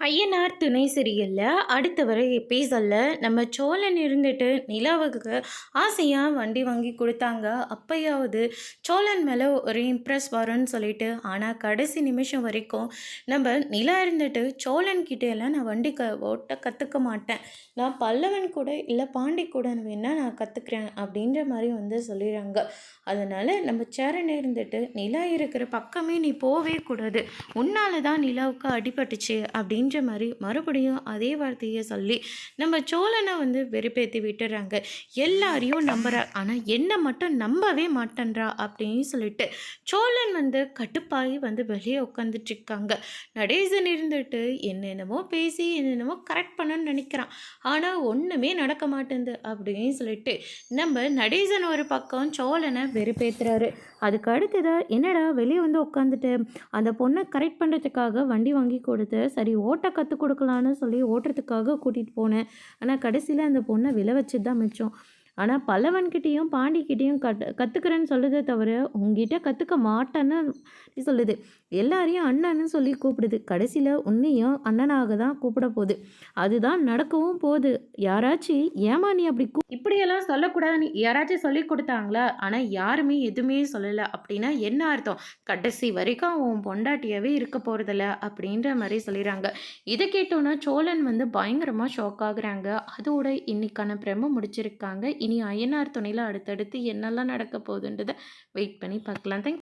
ஐயனார் துணை சீரியல்ல அடுத்த வர எபிசோடில் நம்ம சோழன் இருந்துட்டு நிலாவுக்கு ஆசையாக வண்டி வாங்கி கொடுத்தாங்க. அப்பயாவது சோழன் மேலே ஒரு இம்ப்ரெஸ் வரும்னு சொல்லிட்டு, ஆனால் கடைசி நிமிஷம் வரைக்கும் நம்ம நிலா இருந்துட்டு சோழன் கிட்டேயெல்லாம் நான் வண்டி ஓட்ட கற்றுக்க மாட்டேன், நான் பல்லவன் கூட இல்லை பாண்டி கூட வேணால் நான் கற்றுக்குறேன் அப்படின்ற மாதிரி வந்து சொல்லிடுறாங்க. அதனால் நம்ம சேரன் இருந்துட்டு நிலா இருக்கிற பக்கமே நீ போவே கூடாது, உன்னால தான் நிலாவுக்கு அடிபட்டுச்சு அப்படின்ற மாதிரி மறுபடியும் அதே வார்த்தையை சொல்லி நம்ம சோழனை வந்து வெறுப்பேற்றி விட்டுறாங்க. எல்லாரையும் நம்புறா, ஆனால் என்னை மட்டும் நம்பவே மாட்டேன்றா அப்படின்னு சொல்லிட்டு சோழன் வந்து கட்டுப்பாகி வந்து வெளியே உட்காந்துட்டு இருக்காங்க. நடேசன் இருந்துட்டு என்னென்னமோ பேசி என்னென்னமோ கரெக்ட் பண்ணணும்னு நினைக்கிறான், ஆனால் ஒன்றுமே நடக்க மாட்டேங்குது அப்படின்னு சொல்லிட்டு நம்ம நடேசன் ஒரு பக்கம் சோழனை வெறுப்பேற்றுறாரு. அதுக்கு அடுத்ததாக என்னடா வெளியே வந்து உட்காந்துட்டு அந்த பொண்ணை கரெக்ட் பண்ணுறதுக்காக வண்டி வாங்கி கொடுத்து சரி ஓட்ட கற்றுக் கொடுக்கலான்னு சொல்லி ஓட்டுறதுக்காக கூட்டிகிட்டு போனேன், ஆனால் கடைசியில் அந்த பொண்ணை விலை வச்சு தான் மிச்சம். ஆனால் பல்லவன்கிட்டேயும் பாண்டிக்கிட்டேயும் கற்றுக்கிறேன்னு சொல்லுதே தவிர உங்ககிட்ட கற்றுக்க மாட்டேன்னு சொல்லுது. எல்லாரையும் அண்ணன்னு சொல்லி கூப்பிடுது, கடைசியில் உன்னையும் அண்ணனாக தான் கூப்பிட போகுது. அதுதான் நடக்கவும் போகுது. யாராச்சும் ஏமா நீ அப்படி இப்படியெல்லாம் சொல்லக்கூடாதுன்னு யாராச்சும் சொல்லி கொடுத்தாங்களா? ஆனால் யாருமே எதுவுமே சொல்லலை. அப்படின்னா என்ன அர்த்தம்? கடைசி வரைக்கும் உன் பொண்டாட்டியாவே இருக்க போகிறதில்ல அப்படின்ற மாதிரி சொல்லிடுறாங்க. இதை கேட்டோன்னா சோழன் வந்து பயங்கரமாக ஷாக் ஆகுறாங்க. அதோட இன்னைக்கான பிரம முடிச்சிருக்காங்க. இனி ஐயனார் துணையில் அடுத்தடுத்து என்னெல்லாம் நடக்க போகுதுன்றதை வெயிட் பண்ணி பார்க்கலாம். தேங்க்